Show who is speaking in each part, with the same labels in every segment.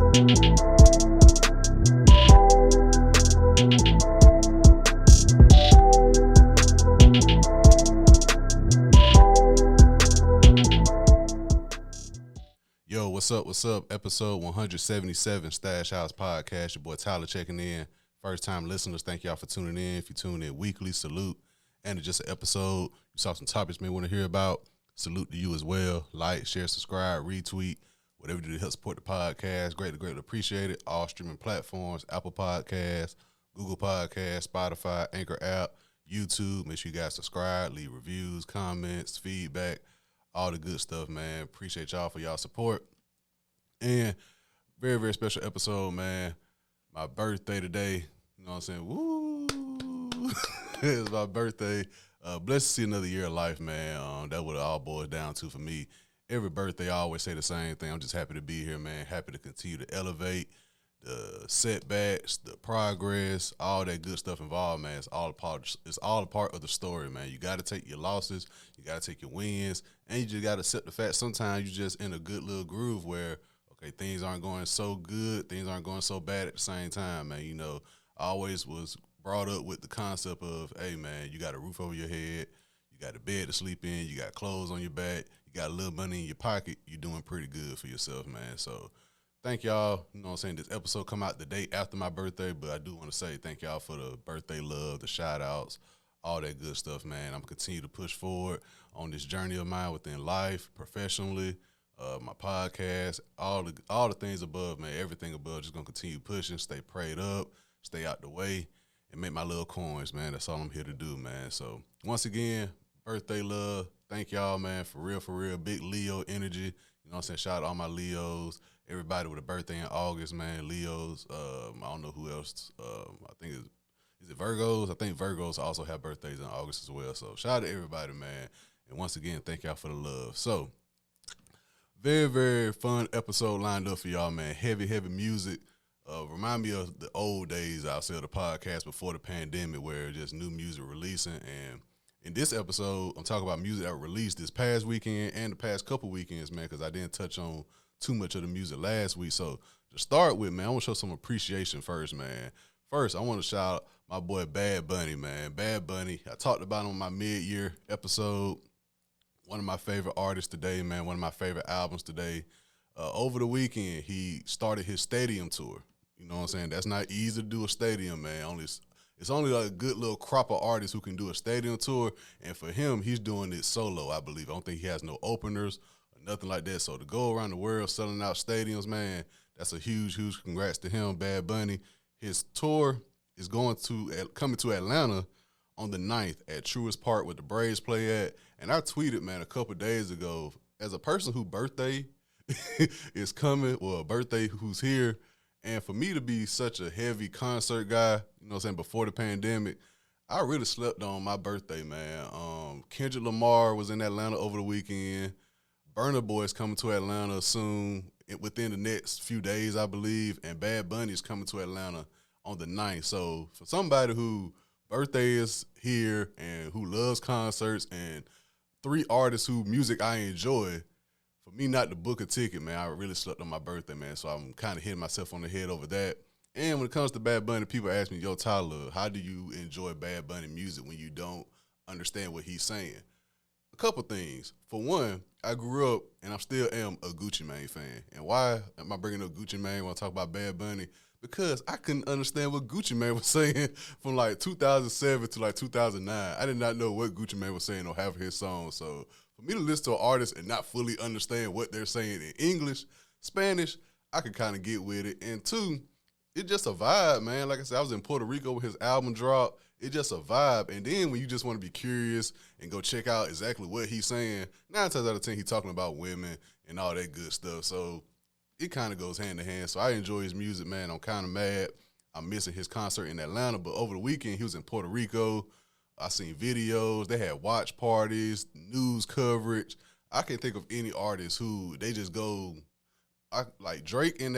Speaker 1: Yo, what's up? What's up? Episode 177 Stash House Podcast. Your boy Tyler checking in. First time listeners, thank y'all for tuning in. If you tune in weekly, salute. And it's just an episode. You saw some topics you may want to hear about. Salute to you as well. Like, share, subscribe, retweet, whatever you do to help support the podcast. Greatly appreciate it. All streaming platforms, Apple Podcasts, Google Podcasts, Spotify, Anchor app, YouTube. Make sure you guys subscribe, leave reviews, comments, feedback. All the good stuff, man. Appreciate y'all for y'all support. And very, very special episode, man. My birthday today. You know what I'm saying? Woo! It's my birthday. Blessed to see another year of life, man. That what it all boils down to for me. Every birthday, I always say the same thing. I'm just happy to be here, man. Happy to continue to elevate the setbacks, the progress, all that good stuff involved, man. It's all a part of the story, man. You got to take your losses, you got to take your wins, and you just got to accept the fact sometimes you're just in a good little groove where, okay, things aren't going so good, things aren't going so bad at the same time, man. You know, I always was brought up with the concept of, hey, man, you got a roof over your head, you got a bed to sleep in, you got clothes on your back, you got a little money in your pocket, you're doing pretty good for yourself, man. So thank y'all. You know what I'm saying? This episode come out the day after my birthday, but I do want to say thank y'all for the birthday love, the shout-outs, all that good stuff, man. I'm going to continue to push forward on this journey of mine within life, professionally, my podcast, all the things above, man, everything above. Just going to continue pushing, stay prayed up, stay out the way, and make my little coins, man. That's all I'm here to do, man. So once again, birthday love. Thank y'all, man, for real. Big Leo energy. You know what I'm saying? Shout out to all my Leos. Everybody with a birthday in August, man. Leos. I don't know who else. I think is it Virgos? I think Virgos also have birthdays in August as well. So shout out to everybody, man. And once again, thank y'all for the love. So very, very fun episode lined up for y'all, man. Heavy music. Remind me of the old days, I'll say, of the podcast before the pandemic, where just new music releasing. And in this episode, I'm talking about music that was released this past weekend and the past couple weekends, man, because I didn't touch on too much of the music last week. So to start with, man, I want to show some appreciation first, man. First, I want to shout out my boy Bad Bunny, man. Bad Bunny, I talked about him on my mid-year episode. One of my favorite artists today, man. One of my favorite albums today. Over the weekend, he started his stadium tour. You know what I'm saying? That's not easy to do a stadium, man. It's only like a good little crop of artists who can do a stadium tour. And for him, he's doing it solo, I believe. I don't think he has no openers or nothing like that. So to go around the world selling out stadiums, man, that's a huge congrats to him, Bad Bunny. His tour is coming to Atlanta on the 9th at Truist Park where the Braves play at. And I tweeted, man, a couple days ago, as a person whose birthday is coming, or a birthday who's here, and for me to be such a heavy concert guy, you know what I'm saying, before the pandemic, I really slept on my birthday, man. Kendrick Lamar was in Atlanta over the weekend. Burna Boy is coming to Atlanta soon, within the next few days, I believe, and Bad Bunny is coming to Atlanta on the 9th. So for somebody who birthday is here and who loves concerts and three artists whose music I enjoy, for me not to book a ticket, man, I really slept on my birthday, man. So I'm kind of hitting myself on the head over that. And when it comes to Bad Bunny, people ask me, yo, Tyler, how do you enjoy Bad Bunny music when you don't understand what he's saying? A couple things. For one, I grew up, and I still am, a Gucci Mane fan. And why am I bringing up Gucci Mane when I talk about Bad Bunny? Because I couldn't understand what Gucci Mane was saying from like 2007 to like 2009. I did not know what Gucci Mane was saying on half of his songs. So for me to listen to an artist and not fully understand what they're saying in English, Spanish, I could kind of get with it. And two, it's just a vibe, man. Like I said, I was in Puerto Rico when his album dropped. It's just a vibe. And then when you just want to be curious and go check out exactly what he's saying, 9 times out of 10, he's talking about women and all that good stuff. So it kind of goes hand in hand. So I enjoy his music, man. I'm kind of mad I'm missing his concert in Atlanta. But over the weekend, he was in Puerto Rico. I seen videos. They had watch parties, news coverage. I can't think of any artist who they just go like Drake in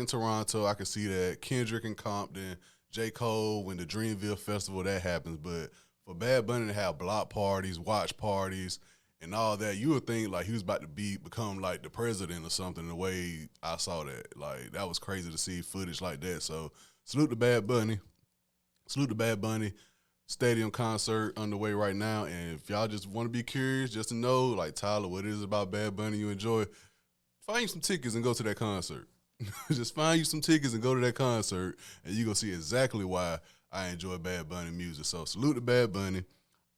Speaker 1: Toronto. I can see that. Kendrick in Compton, J. Cole when the Dreamville Festival that happens. But for Bad Bunny to have block parties, watch parties, and all that, you would think like he was about to become like the president or something. The way I saw that, like that was crazy to see footage like that. So salute to Bad Bunny. Salute to Bad Bunny. Stadium concert underway right now. And if y'all just want to be curious, just to know, like Tyler, what it is about Bad Bunny you enjoy, find you some tickets and go to that concert. Just find you some tickets and go to that concert, and you're going to see exactly why I enjoy Bad Bunny music. So salute to Bad Bunny.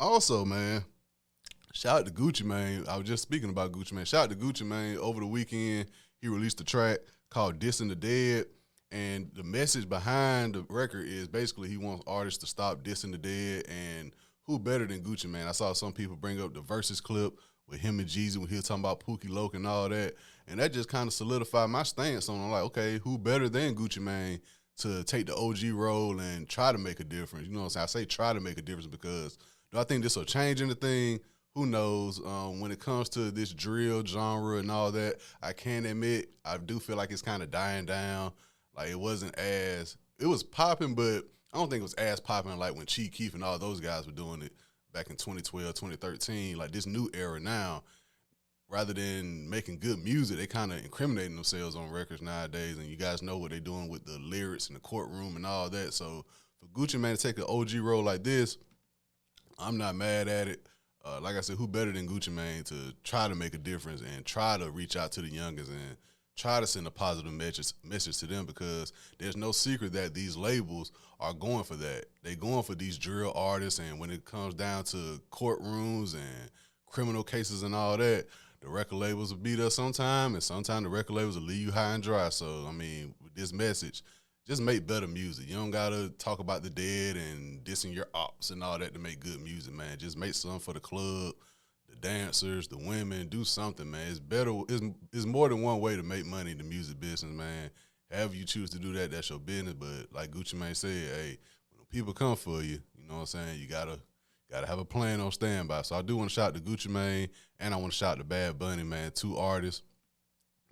Speaker 1: Also, man, shout out to Gucci Mane. I was just speaking about Gucci Mane. Shout out to Gucci Mane. Over the weekend, he released a track called Dissing the Dead. And the message behind the record is basically he wants artists to stop dissing the dead. And who better than Gucci Mane? I saw some people bring up the Versus clip with him and Jeezy when he was talking about Pookie Loke and all that. And that just kind of solidified my stance on it. I'm like, okay, who better than Gucci Mane to take the OG role and try to make a difference? You know what I'm saying? I say try to make a difference because do I think this will change anything? Who knows? When it comes to this drill genre and all that, I can admit I do feel like it's kind of dying down. Like it was popping, but I don't think it was as popping like when Chief Keef and all those guys were doing it back in 2012, 2013. Like this new era now, rather than making good music, they kind of incriminating themselves on records nowadays. And you guys know what they're doing with the lyrics in the courtroom and all that. So for Gucci Mane to take an OG role like this, I'm not mad at it. Like I said, who better than Gucci Mane to try to make a difference and try to reach out to the youngins and try to send a positive message to them, because there's no secret that these labels are going for that. They're going for these drill artists, and when it comes down to courtrooms and criminal cases and all that, the record labels will be there sometime, and sometimes the record labels will leave you high and dry. So, I mean, with this message, just make better music. You don't got to talk about the dead and dissing your ops and all that to make good music, man. Just make something for the club, the dancers, the women. Do something, man. It's better. It's more than one way to make money in the music business, man. However you choose to do that, that's your business. But like Gucci Mane said, hey, when people come for you, you know what I'm saying, you gotta have a plan on standby. So I do want to shout out to Gucci Mane, and I want to shout out to Bad Bunny, man. Two artists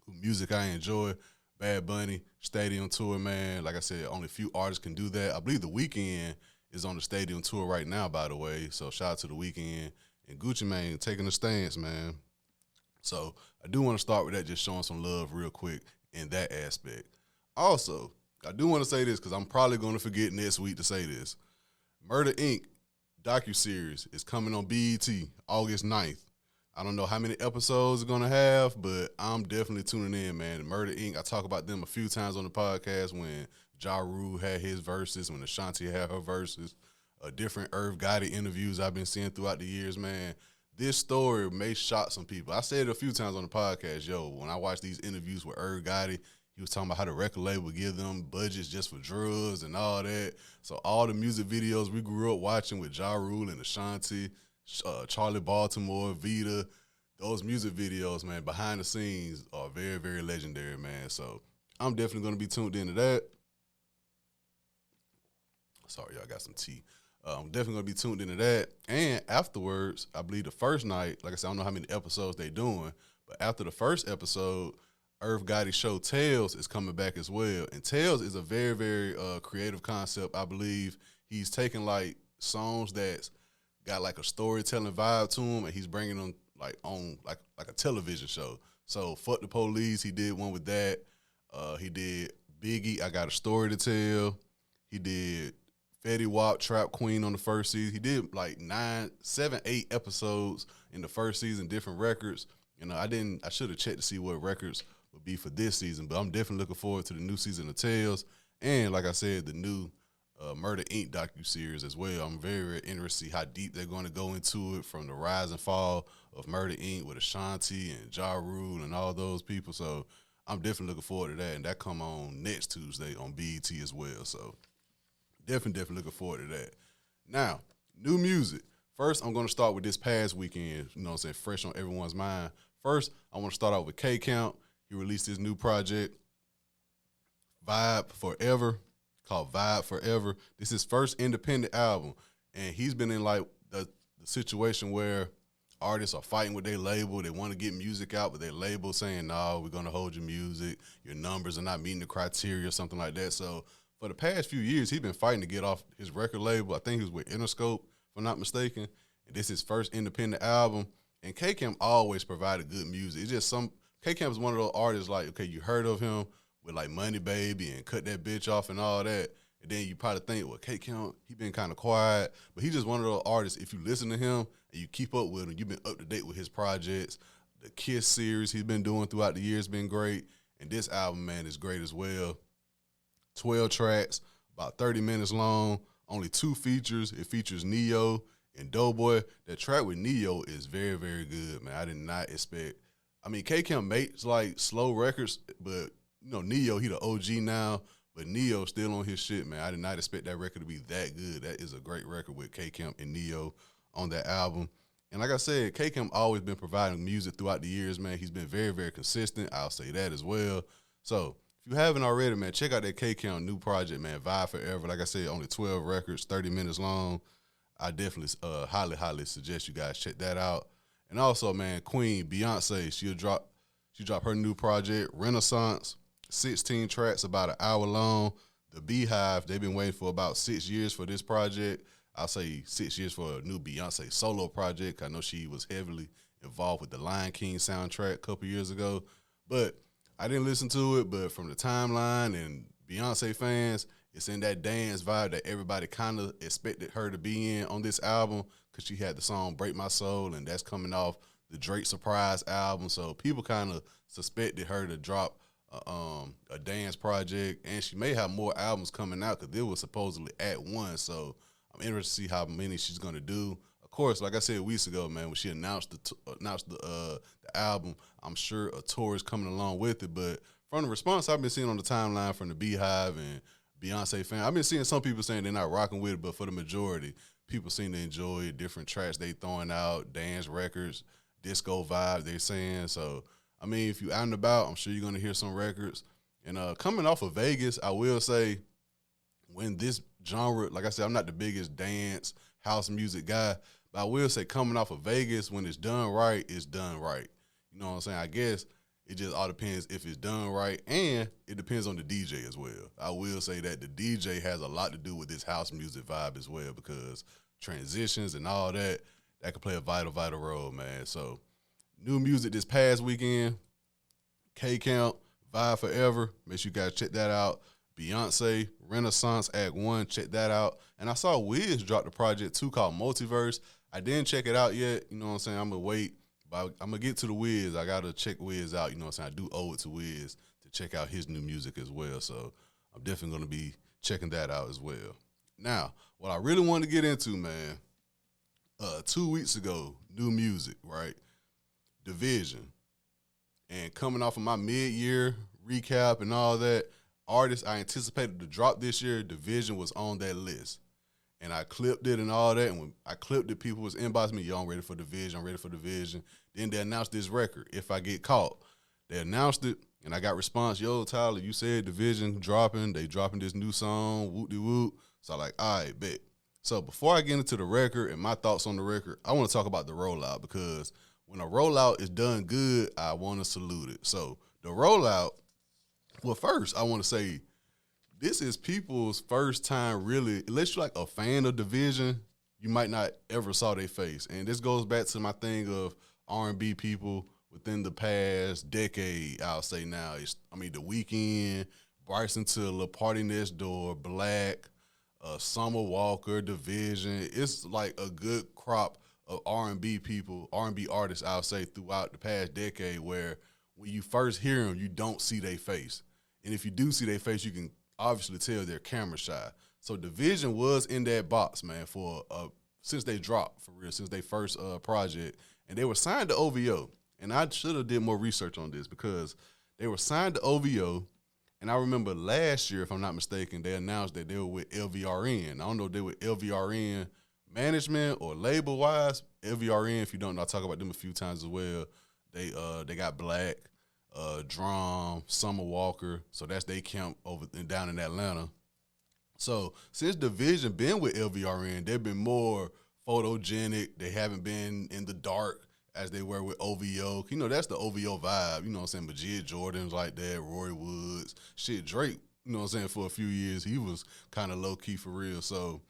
Speaker 1: whose music I enjoy. Bad Bunny, stadium tour, man. Like I said, only a few artists can do that. I believe The Weeknd is on the stadium tour right now, by the way. So shout out to The Weeknd. And Gucci Mane taking a stance, man. So I do want to start with that, just showing some love real quick in that aspect. Also, I do want to say this because I'm probably going to forget next week to say this. Murder, Inc. docuseries is coming on BET August 9th. I don't know how many episodes it's going to have, but I'm definitely tuning in, man. Murder, Inc., I talk about them a few times on the podcast when Ja Rule had his verses, when Ashanti had her verses. Different Irv Gotti interviews I've been seeing throughout the years, man. This story may shock some people. I said it a few times on the podcast, when I watched these interviews with Irv Gotti, he was talking about how the record label would give them budgets just for drugs and all that. So all the music videos we grew up watching with Ja Rule and Ashanti, Charlie Baltimore, Vita, those music videos, man, behind the scenes are very, very legendary, man. So I'm definitely going to be tuned into that. Sorry, y'all, got some tea. I'm definitely going to be tuned into that. And afterwards, I believe the first night, like I said, I don't know how many episodes they're doing, but after the first episode, Irv Gotti's show Tales is coming back as well. And Tales is a very, very creative concept. I believe he's taking like songs that's got like a storytelling vibe to them, and he's bringing them like on like a television show. So Fuck the Police, he did one with that. He did Biggie, I Got a Story to Tell. He did Fetty Wap, Trap Queen on the first season. He did like 9, 7, 8 episodes in the first season, different records. You know, I should have checked to see what records would be for this season, but I'm definitely looking forward to the new season of Tales. And like I said, the new Murder, Inc. docuseries as well. I'm very, very interested to see how deep they're going to go into it, from the rise and fall of Murder, Inc. with Ashanti and Ja Rule and all those people. So I'm definitely looking forward to that. And that come on next Tuesday on BET as well. So definitely looking forward to that. Now, new music. First, I'm going to start with this past weekend, you know what I'm saying, fresh on everyone's mind. First, I want to start out with K Camp. He released his new project, Vibe Forever, called Vibe Forever. This is his first independent album, and he's been in like the situation where artists are fighting with their label. They want to get music out, but their label saying, no, we're going to hold your music. Your numbers are not meeting the criteria or something like that. So for the past few years, he's been fighting to get off his record label. I think he was with Interscope, if I'm not mistaken. And this is his first independent album. And K Camp always provided good music. It's just K Camp is one of those artists like, okay, you heard of him with like Money Baby and Cut That Bitch Off and all that. And then you probably think, well, K Camp, he been kind of quiet. But he just one of those artists, if you listen to him and you keep up with him, you've been up to date with his projects. The Kiss series he's been doing throughout the years been great. And this album, man, is great as well. 12 tracks, about 30 minutes long, only 2 features. It features Neo and Doughboy. That track with Neo is very, very good, man. I did not expect. I mean, K Camp makes like slow records, but you know, Neo, he the OG now, but Neo still on his shit, man. I did not expect that record to be that good. That is a great record with K Camp and Neo on that album. And like I said, K Camp always been providing music throughout the years, man. He's been very, very consistent. I'll say that as well. So if you haven't already, man, check out that K Camp new project, man, Vibe Forever. Like I said, only 12 records, 30 minutes long. I definitely highly, highly suggest you guys check that out. And also, man, Queen Beyoncé, she dropped her new project, Renaissance, 16 tracks, about an hour long. The Beehive, they've been waiting for about 6 years for this project. I'll say 6 years for a new Beyonce solo project. I know she was heavily involved with the Lion King soundtrack a couple years ago. But I didn't listen to it, but from the timeline and Beyonce fans, it's in that dance vibe that everybody kind of expected her to be in on this album because she had the song Break My Soul, and that's coming off the Drake Surprise album. So people kind of suspected her to drop a dance project, and she may have more albums coming out because it was supposedly at one. So I'm interested to see how many she's going to do. Of course, like I said weeks ago, man, when she announced the album, I'm sure a tour is coming along with it. But from the response I've been seeing on the timeline from the Beehive and Beyonce fans, I've been seeing some people saying they're not rocking with it, but for the majority, people seem to enjoy it. Different tracks they throwing out, dance records, disco vibe they're saying. So, I mean, if you're out and about, I'm sure you're going to hear some records. And coming off of Vegas, I will say when this genre, like I said, I'm not the biggest dance, house music guy, but I will say coming off of Vegas, when it's done right, it's done right. You know what I'm saying? I guess it just all depends if it's done right, and it depends on the DJ as well. I will say that the DJ has a lot to do with this house music vibe as well, because transitions and all that could play a vital, vital role, man. So new music this past weekend, K Camp, Vibe Forever. Make sure you guys check that out. Beyonce, Renaissance Act 1, check that out. And I saw Wiz drop the project too called Multiverse. I didn't check it out yet. You know what I'm saying? I'm going to wait. But I'm going to get to the Wiz. I got to check Wiz out. You know what I'm saying? I do owe it to Wiz to check out his new music as well. So I'm definitely going to be checking that out as well. Now, what I really want to get into, man, 2 weeks ago, new music, right? Division. And coming off of my mid-year recap and all that, artists I anticipated to drop this year, Division was on that list. And I clipped it and all that. And when I clipped it, people was inboxing me, yo, I'm ready for Division, I'm ready for Division. Then they announced this record, If I Get Caught. They announced it, and I got response, yo, Tyler, you said Division dropping. They dropping this new song, whoop-de-whoop. So I'm like, all right, bet. So before I get into the record and my thoughts on the record, I want to talk about the rollout, because when a rollout is done good, I want to salute it. So the rollout, well, first, I want to say this is people's first time really, unless you're like a fan of Division, you might not ever saw their face. And this goes back to my thing of R&B people within the past decade, I'll say now. The Weeknd, Bryson Tiller, Party Next Door, Black, Summer Walker, Division. It's like a good crop of R&B people, R&B artists, I'll say, throughout the past decade, where when you first hear them, you don't see their face. And if you do see their face, you can obviously tell they're camera shy. So Division was in that box, man, for since they dropped, for real, since their first project. And they were signed to OVO. And I should have did more research on this, because they were signed to OVO. And I remember last year, if I'm not mistaken, they announced that they were with LVRN. I don't know if they were LVRN management or label-wise. LVRN, if you don't know, I talk about them a few times as well. They got Black, Drum, Summer Walker. So that's they camp over and down in Atlanta. So since Division been with LVRN, they've been more photogenic. They haven't been in the dark as they were with OVO. You know, that's the OVO vibe. You know what I'm saying? Majid Jordan's like that, Roy Woods. Shit, Drake, you know what I'm saying, for a few years, he was kind of low-key for real. So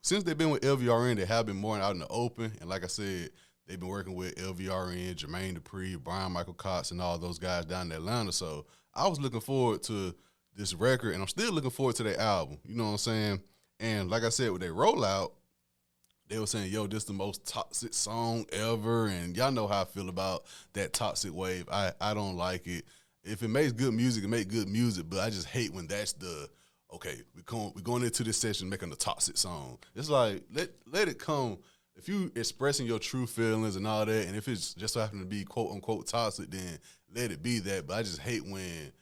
Speaker 1: since they've been with LVRN, they have been more out in the open. And like I said, they've been working with LVRN, Jermaine Dupri, Brian Michael Cox, and all those guys down in Atlanta. So I was looking forward to this record, and I'm still looking forward to their album. You know what I'm saying? And like I said, with their rollout, they were saying, yo, this is the most toxic song ever. And y'all know how I feel about that toxic wave. I don't like it. If it makes good music, it make good music. But I just hate when that's okay, we're going into this session making a toxic song. It's like, let it come. If you expressing your true feelings and all that, and if it's just so happen to be quote unquote toxic, then let it be that. But I just hate when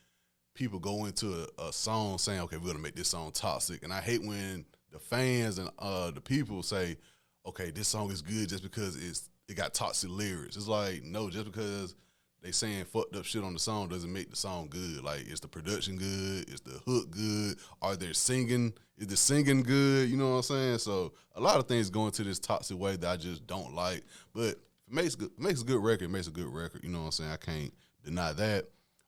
Speaker 1: people go into a song saying, okay, we're gonna make this song toxic. And I hate when the fans and the people say, okay, this song is good just because it got toxic lyrics. It's like, no, just because they saying fucked up shit on the song doesn't make the song good. Like, is the production good? Is the hook good? Are they singing? Is the singing good? You know what I'm saying? So a lot of things go into this toxic way that I just don't like. But if it makes a good record, it makes a good record. You know what I'm saying? I can't deny that.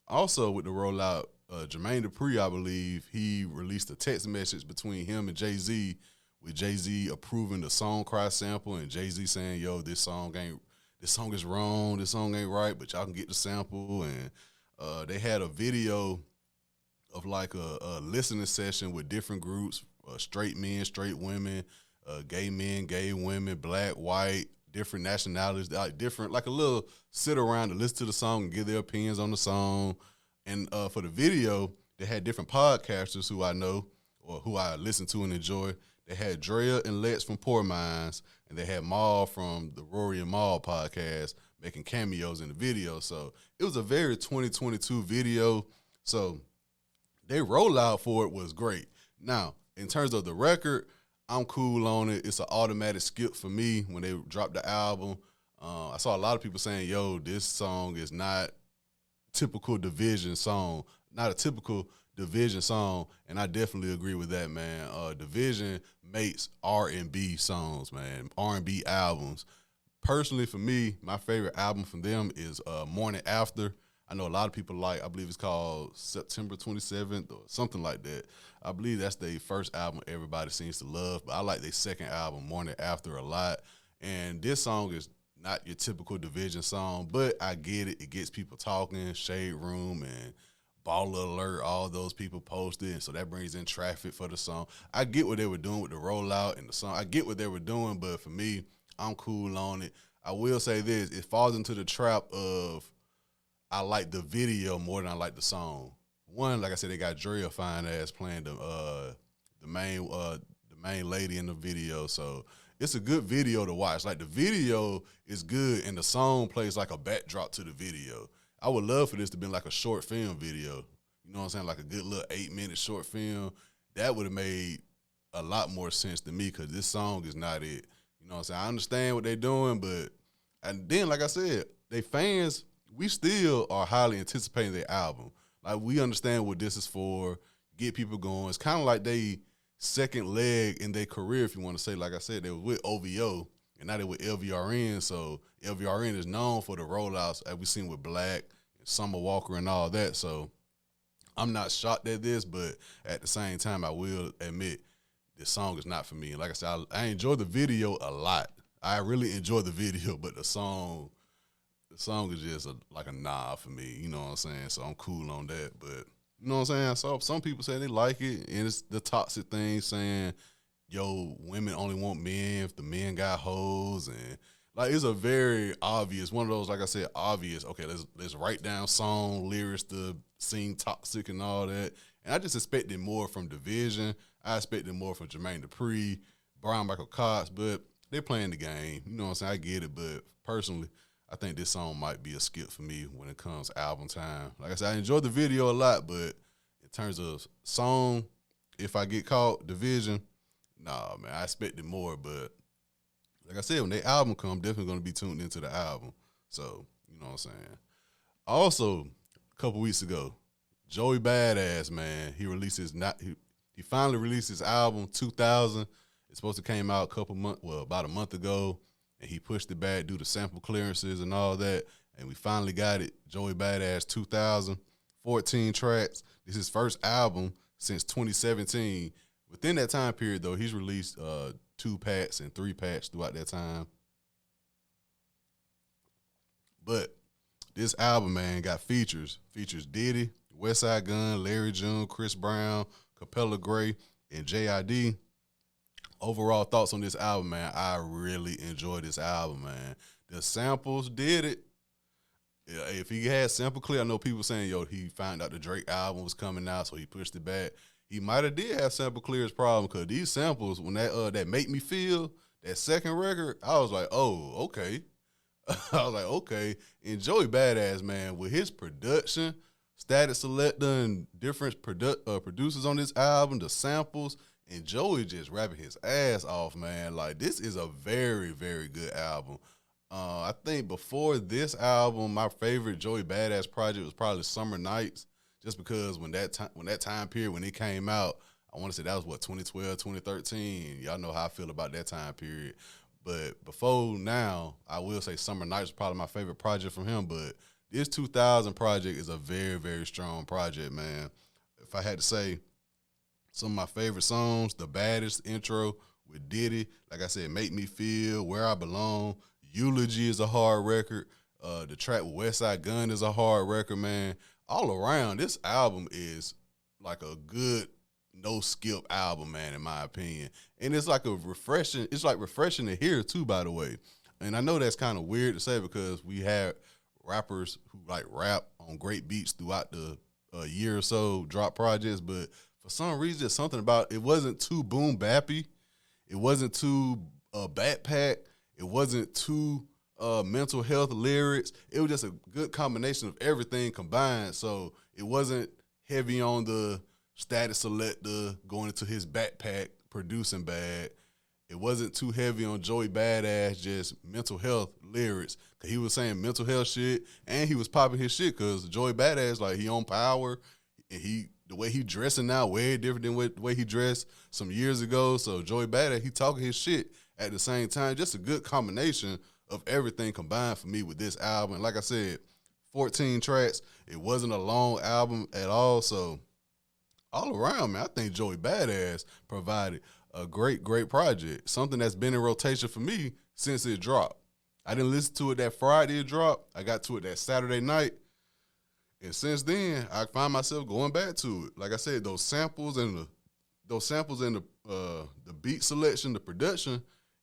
Speaker 1: Also, with the rollout, Jermaine Dupri, I believe, he released a text message between him and Jay-Z, with Jay-Z approving the Song Cry sample and Jay-Z saying, yo, this song is wrong, this song ain't right, but y'all can get the sample. And they had a video of like a listening session with different groups, straight men, straight women, gay men, gay women, black, white, different nationalities, like a little sit around to listen to the song and give their opinions on the song. And for the video, they had different podcasters who I know or who I listen to and enjoy. They had Drea and Lex from Poor Minds, and they had Maul from the Rory and Maul podcast making cameos in the video. So it was a very 2022 video. So their rollout for it was great. Now, in terms of the record, I'm cool on it. It's an automatic skip for me when they dropped the album. I saw a lot of people saying, yo, this song is not typical Division song, not a typical Division song, and I definitely agree with that, man. Division makes R&B songs, man, R&B albums. Personally, for me, my favorite album from them is Morning After. I know a lot of people I believe it's called September 27th or something like that. I believe that's their first album everybody seems to love, but I like their second album, Morning After, a lot. And this song is not your typical Division song, but I get it. It gets people talking, Shade Room and Baller Alert, all those people posted, and so that brings in traffic for the song. I get what they were doing with the rollout and the song. I get what they were doing, but for me, I'm cool on it. I will say this, it falls into the trap of I like the video more than I like the song. One, like I said, they got Drea fine ass playing the main lady in the video, so it's a good video to watch. Like, the video is good, and the song plays like a backdrop to the video. I would love for this to be like a short film video. You know what I'm saying? Like a good little 8-minute short film. That would have made a lot more sense to me because this song is not it. You know what I'm saying? I understand what they're doing, but and then, like I said, they fans, we still are highly anticipating their album. Like, we understand what this is for, get people going. It's kind of like they second leg in their career, if you want to say. Like I said, they were with OVO, and now they're with LVRN, so LVRN is known for the rollouts as we've seen with Black and Summer Walker and all that. So I'm not shocked at this, but at the same time, I will admit this song is not for me. And like I said, I enjoy the video a lot. I really enjoy the video, but the song is just like a nah for me. You know what I'm saying? So I'm cool on that, but you know what I'm saying? So some people say they like it, and it's the toxic thing saying, yo, women only want men if the men got hoes, and like it's a very obvious, one of those, like I said, obvious, okay, let's write down song lyrics to sing toxic and all that. And I just expected more from Division. I expected more from Jermaine Dupri, Brian Michael Cox, but they're playing the game. You know what I'm saying? I get it, but personally, I think this song might be a skip for me when it comes album time. Like I said, I enjoyed the video a lot, but in terms of song, if I get caught, Division, nah, man, I expected more. But like I said, when the album comes, I'm definitely going to be tuned into the album. So, you know what I'm saying? Also, a couple weeks ago, Joey Badass, man, he finally released his album, 2000. It's supposed to came out about a month ago. And he pushed it back due to sample clearances and all that. And we finally got it. Joey Badass 2000, 14 tracks. This is his first album since 2017. Within that time period, though, he's released 2 packs and 3 packs throughout that time. But this album, man, got features. Features Diddy, Westside Gunn, Larry June, Chris Brown, Capella Gray, and J.I.D. Overall thoughts on this album, man. I really enjoyed this album, man. The samples did it. If he had Sample Clear, I know people saying, yo, he found out the Drake album was coming out, so he pushed it back. He might have did have Sample Clear's problem, because these samples, when that Make Me Feel, that second record, I was like, oh, okay. I was like, okay. And Joey Badass, man, with his production, Static Selector and different producers on this album, the samples, and Joey just rapping his ass off, man. Like, this is a very, very good album. I think before this album, my favorite Joey Badass project was probably Summer Nights, just because when that time period, when it came out, I want to say that was, 2012, 2013. Y'all know how I feel about that time period. But before now, I will say Summer Nights was probably my favorite project from him. But this 2000 project is a very, very strong project, man. If I had to say some of my favorite songs, The Baddest intro with Diddy, like I said, Make Me Feel, Where I Belong, Eulogy is a hard record. The track with Westside Gunn is a hard record, man. All around, this album is like a good no-skip album, man, in my opinion. And it's like refreshing to hear, too, by the way. And I know that's kind of weird to say, because we have rappers who like rap on great beats throughout the year or so, drop projects, but for some reason, it's something about it wasn't too boom bappy. It wasn't too backpack. It wasn't too mental health lyrics. It was just a good combination of everything combined. So it wasn't heavy on the Static Selector going into his backpack producing bag. It wasn't too heavy on Joey Badass, just mental health lyrics. Cause he was saying mental health shit, and he was popping his shit, cause Joey Badass, like, he on power, and the way he dressing now way different than the way he dressed some years ago. So Joey Bada, he talking his shit at the same time. Just a good combination of everything combined for me with this album. And like I said, 14 tracks. It wasn't a long album at all. So all around, man, I think Joey Badass provided a great, great project. Something that's been in rotation for me since it dropped. I didn't listen to it that Friday it dropped. I got to it that Saturday night. And since then, I find myself going back to it. Like I said, those samples and the beat selection, the production,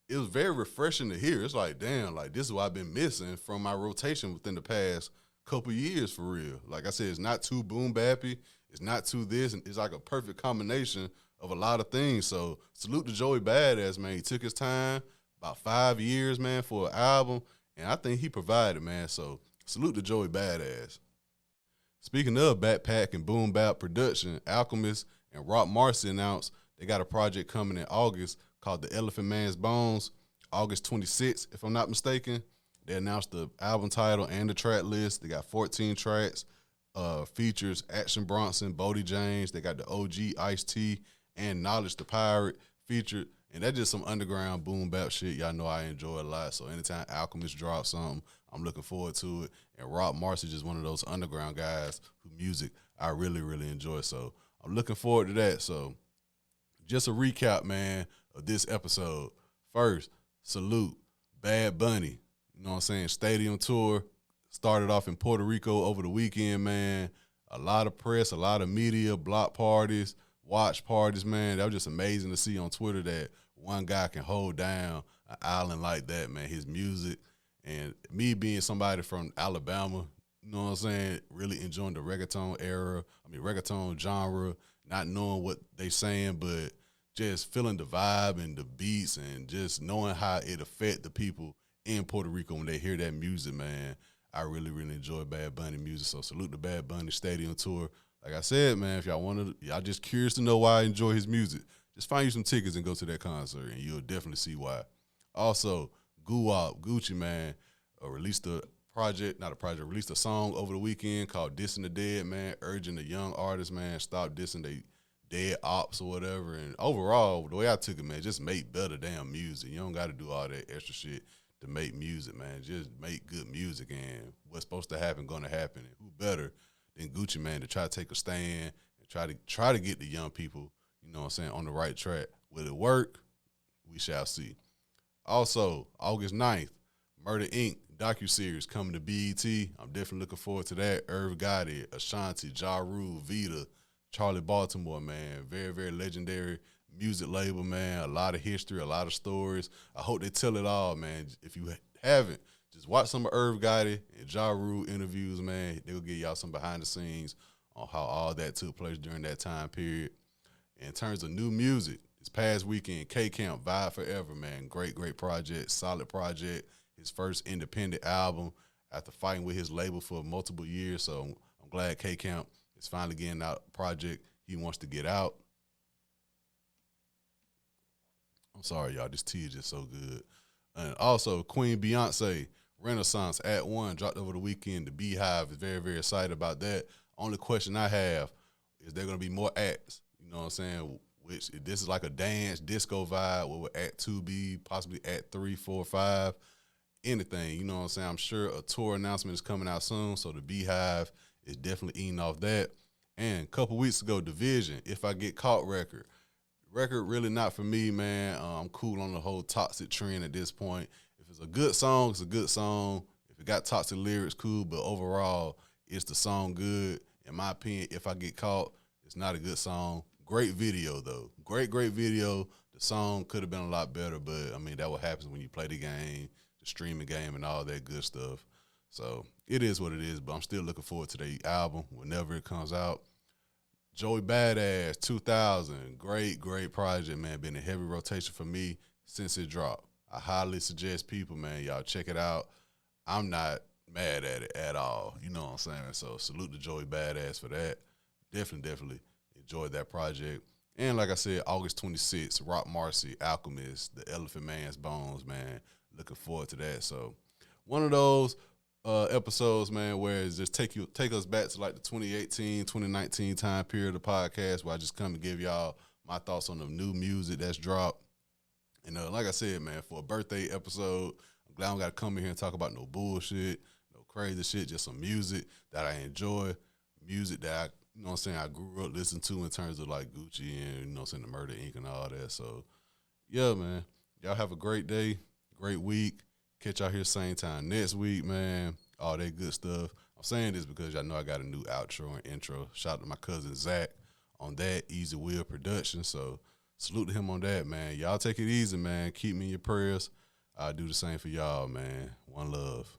Speaker 1: it was very refreshing to hear. It's like, damn, like, this is what I've been missing from my rotation within the past couple years, for real. Like I said, it's not too boom bappy. It's not too this. And it's like a perfect combination of a lot of things. So salute to Joey Badass, man. He took his time, about 5 years, man, for an album. And I think he provided, man. So salute to Joey Badass. Speaking of backpack and boom bap production, Alchemist and Rock Marcy announced they got a project coming in August called The Elephant Man's Bones, August 26th, if I'm not mistaken. They announced the album title and the track list. They got 14 tracks, features Action Bronson, Bodie James. They got the OG Ice-T and Knowledge the Pirate featured. And that's just some underground boom bap shit y'all know I enjoy a lot. So anytime Alchemist drops something, I'm looking forward to it. And Rock Marcy is one of those underground guys whose music I really, really enjoy. So I'm looking forward to that. So just a recap, man, of this episode. First, salute Bad Bunny. You know what I'm saying? Stadium tour. Started off in Puerto Rico over the weekend, man. A lot of press, a lot of media, block parties, watch parties, man. That was just amazing to see on Twitter that one guy can hold down an island like that, man. His music, and me being somebody from Alabama, you know what I'm saying, really enjoying the reggaeton genre, not knowing what they saying, but just feeling the vibe and the beats and just knowing how it affect the people in Puerto Rico when they hear that music, man. I really, really enjoy Bad Bunny music. So salute the Bad Bunny Stadium tour. Like I said, man, if y'all just curious to know why I enjoy his music, just find you some tickets and go to that concert, and you'll definitely see why. Also, Gucci, man, released a song over the weekend called Dissing the Dead, man, urging the young artists, man, stop dissing they dead ops or whatever. And overall, the way I took it, man, just make better damn music. You don't got to do all that extra shit to make music, man. Just make good music, and what's supposed to happen going to happen. And who better than Gucci, man, to try to take a stand and try to get the young people, you know what I'm saying, on the right track. Will it work? We shall see. Also, August 9th, Murder Inc., docuseries coming to BET. I'm definitely looking forward to that. Irv Gotti, Ashanti, Ja Rule, Vita, Charlie Baltimore, man. Very, very legendary music label, man. A lot of history, a lot of stories. I hope they tell it all, man. If you haven't, just watch some of Irv Gotti and Ja Rule interviews, man. They'll give y'all some behind the scenes on how all that took place during that time period. In terms of new music, this past weekend, K Camp, Vibe Forever, man. Great, great project, solid project. His first independent album after fighting with his label for multiple years. So I'm glad K Camp is finally getting out a project he wants to get out. I'm sorry, y'all. This tea is just so good. And also, Queen Beyoncé, Renaissance at 1, dropped over the weekend. The Beehive is very, very excited about that. Only question I have is there going to be more acts? You know what I'm saying? Which, if this is like a dance, disco vibe, what would Act 2 be? Possibly Act 3, 4, 5, anything. You know what I'm saying? I'm sure a tour announcement is coming out soon, so the Beehive is definitely eating off that. And a couple weeks ago, Division, If I Get Caught record really not for me, man. I'm cool on the whole toxic trend at this point. If it's a good song, it's a good song. If it got toxic lyrics, cool. But overall, is the song good? In my opinion, If I Get Caught, it's not a good song. Great video, though. Great video. The song could have been a lot better, but, I mean, that what happens when you play the game, the streaming game, and all that good stuff. So it is what it is, but I'm still looking forward to the album whenever it comes out. Joey Bada, 2000, great project, man. Been a heavy rotation for me since it dropped. I highly suggest people, man, y'all check it out. I'm not mad at it at all. You know what I'm saying? So salute to Joey Badass for that. Definitely enjoyed that project. And like I said, August 26th, Rock Marcy, Alchemist, The Elephant Man's Bones, man. Looking forward to that. So one of those episodes, man, where it's just take us back to like the 2018, 2019 time period of the podcast, where I just come and give y'all my thoughts on the new music that's dropped. And like I said, man, for a birthday episode, I'm glad I don't got to come in here and talk about no bullshit, no crazy shit, just some music that I enjoy, music that I, you know what I'm saying, I grew up listening to in terms of like Gucci and, you know what I'm saying, the Murder Inc. and all that. So, yeah, man, y'all have a great day, great week. Catch y'all here same time next week, man. All that good stuff. I'm saying this because y'all know I got a new outro and intro. Shout out to my cousin Zach on that, Easy Will Production. So salute to him on that, man. Y'all take it easy, man. Keep me in your prayers. I'll do the same for y'all, man. One love.